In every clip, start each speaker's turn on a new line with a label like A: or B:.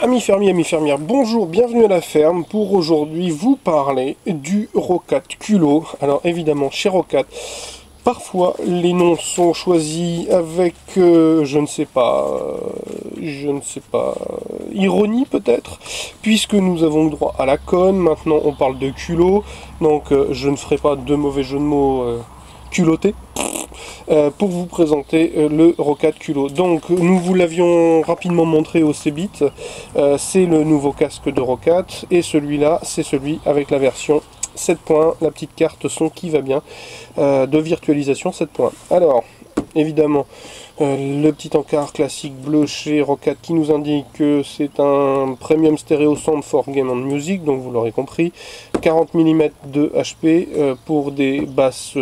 A: Amis fermiers, amis fermières, bonjour, bienvenue à la ferme pour aujourd'hui vous parler du Roccat culot. Alors évidemment, chez Roccat, parfois les noms sont choisis avec, ironie peut-être, puisque nous avons le droit à la conne, maintenant on parle de culot, donc je ne ferai pas de mauvais jeu de mots culottés. Pour vous présenter le Roccat culot. Donc nous vous l'avions rapidement montré au Cebit, c'est le nouveau casque de Roccat et celui-là c'est celui avec la version 7 points, la petite carte son qui va bien, de virtualisation 7 points. Alors évidemment le petit encart classique bleu chez Roccat qui nous indique que c'est un Premium Stereo Sound for Game and Music, donc vous l'aurez compris, 40 mm de HP pour des basses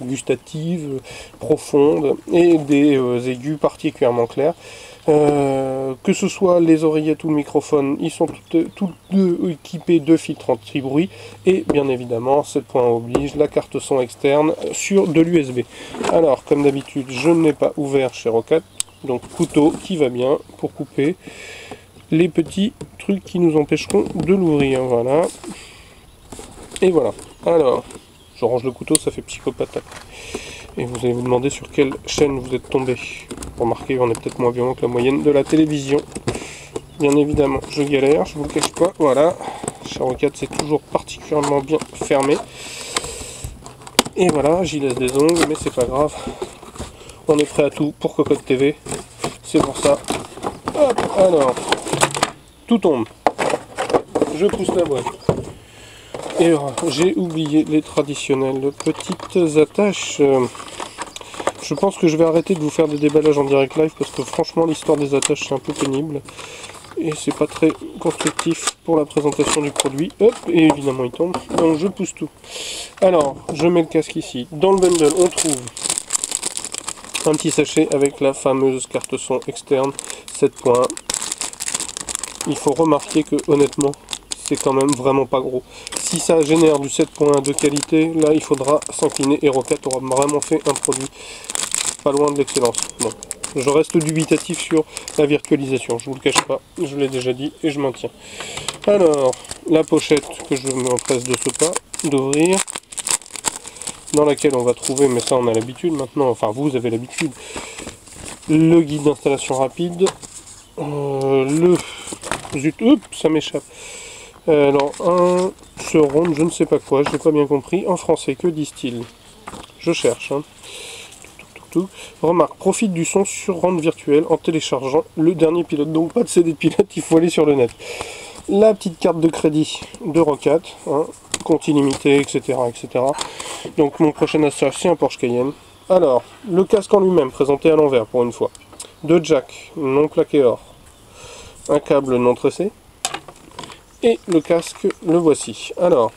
A: gustatives, profondes et des aigus particulièrement clairs. Que ce soit les oreillettes ou le microphone, ils sont tous deux équipés de filtres anti-bruit et bien évidemment, 7 points oblige, la carte son externe sur de l'USB. Alors, comme d'habitude, je ne l'ai pas ouvert chez Roccat, donc couteau qui va bien pour couper les petits trucs qui nous empêcheront de l'ouvrir. Voilà. Et voilà. Alors, je range le couteau, ça fait psychopathe après. Et vous allez vous demander sur quelle chaîne vous êtes tombé. Remarquez, on est peut-être moins violent que la moyenne de la télévision. Bien évidemment, je galère, je vous le cache pas. Voilà, chez Roccat, c'est toujours particulièrement bien fermé. Et voilà, j'y laisse des ongles, mais c'est pas grave. On est prêt à tout pour Cocotte TV. C'est pour ça. Hop, alors, tout tombe. Je pousse la boîte. Et j'ai oublié les traditionnelles petites attaches. Je pense que je vais arrêter de vous faire des déballages en direct live parce que franchement l'histoire des attaches c'est un peu pénible. Et c'est pas très constructif pour la présentation du produit. Hop, et évidemment il tombe. Donc je pousse tout. Alors, je mets le casque ici. Dans le bundle on trouve un petit sachet avec la fameuse carte son externe 7 points. Il faut remarquer que honnêtement, c'est quand même vraiment pas gros. Si ça génère du 7 points de qualité, là il faudra s'incliner et Roccat aura vraiment fait un produit pas loin de l'excellence. Bon, je reste dubitatif sur la virtualisation, je vous le cache pas, je l'ai déjà dit et je maintiens. Alors, la pochette que je m'empresse de ce pas d'ouvrir, dans laquelle on va trouver, mais ça on a l'habitude maintenant, enfin vous avez l'habitude, le guide d'installation rapide, zut, ça m'échappe. Alors, un surround, je ne sais pas quoi, je n'ai pas bien compris. En français, que disent-ils? Je cherche. Hein. Remarque, profite du son surround virtuel en téléchargeant le dernier pilote. Donc pas de CD de pilote, il faut aller sur le net. La petite carte de crédit de Roccat, hein, compte illimité, etc., etc. Donc mon prochain achat, c'est un Porsche Cayenne. Alors, le casque en lui-même, présenté à l'envers pour une fois. Deux jacks non plaqué or. Un câble non tressé. Et le casque, le voici. Alors,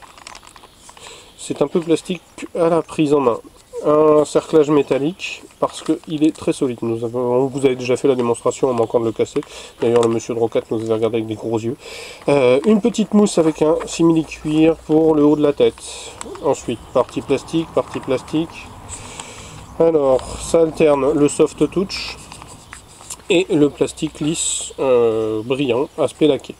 A: c'est un peu plastique à la prise en main. Un cerclage métallique, parce qu'il est très solide. On vous avez déjà fait la démonstration en manquant de le casser. D'ailleurs, le monsieur de Roccat nous avait regardé avec des gros yeux. Une petite mousse avec un simili-cuir pour le haut de la tête. Ensuite, partie plastique, partie plastique. Alors, ça alterne le soft touch et le plastique lisse, brillant, aspect laqué.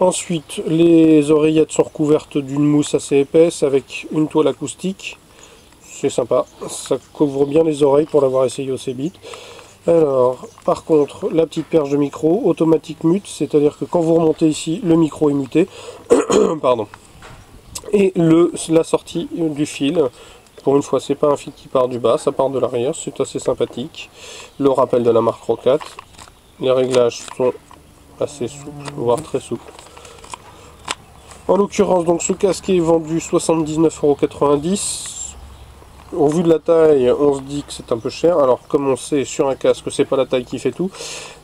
A: Ensuite, les oreillettes sont recouvertes d'une mousse assez épaisse avec une toile acoustique. C'est sympa, ça couvre bien les oreilles pour l'avoir essayé au Cebit. Alors, par contre, la petite perche de micro, automatique mute, c'est-à-dire que quand vous remontez ici, le micro est muté. Pardon. Et la sortie du fil. Pour une fois, c'est pas un fil qui part du bas, ça part de l'arrière, c'est assez sympathique. Le rappel de la marque Roccat. Les réglages sont assez souples, voire très souples. En l'occurrence, donc ce casque est vendu 79,90 €. Au vu de la taille, on se dit que c'est un peu cher. Alors, comme on sait, sur un casque, c'est pas la taille qui fait tout.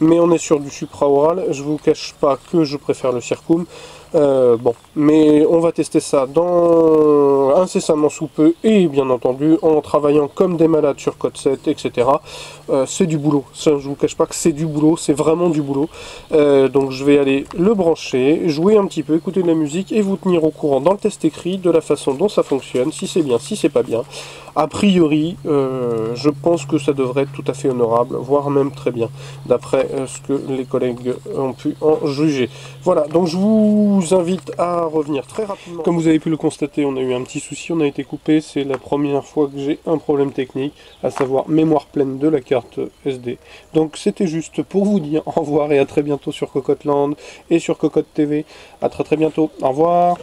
A: Mais on est sur du supraoral. Je vous cache pas que je préfère le Circum. Bon, mais on va tester ça dans incessamment sous peu, et bien entendu en travaillant comme des malades sur Code 7, etc. C'est du boulot, ça je vous cache pas que c'est du boulot, c'est vraiment du boulot. Donc je vais aller le brancher, jouer un petit peu, écouter de la musique et vous tenir au courant dans le test écrit de la façon dont ça fonctionne, si c'est bien, si c'est pas bien. A priori, je pense que ça devrait être tout à fait honorable, voire même très bien, d'après ce que les collègues ont pu en juger. Voilà, donc je vous invite à revenir très rapidement. Comme vous avez pu le constater, on a eu un petit souci, on a été coupé, c'est la première fois que j'ai un problème technique, à savoir mémoire pleine de la carte SD. Donc c'était juste pour vous dire au revoir et à très bientôt sur Cocotte Land et sur Cocotte TV. À très bientôt, au revoir.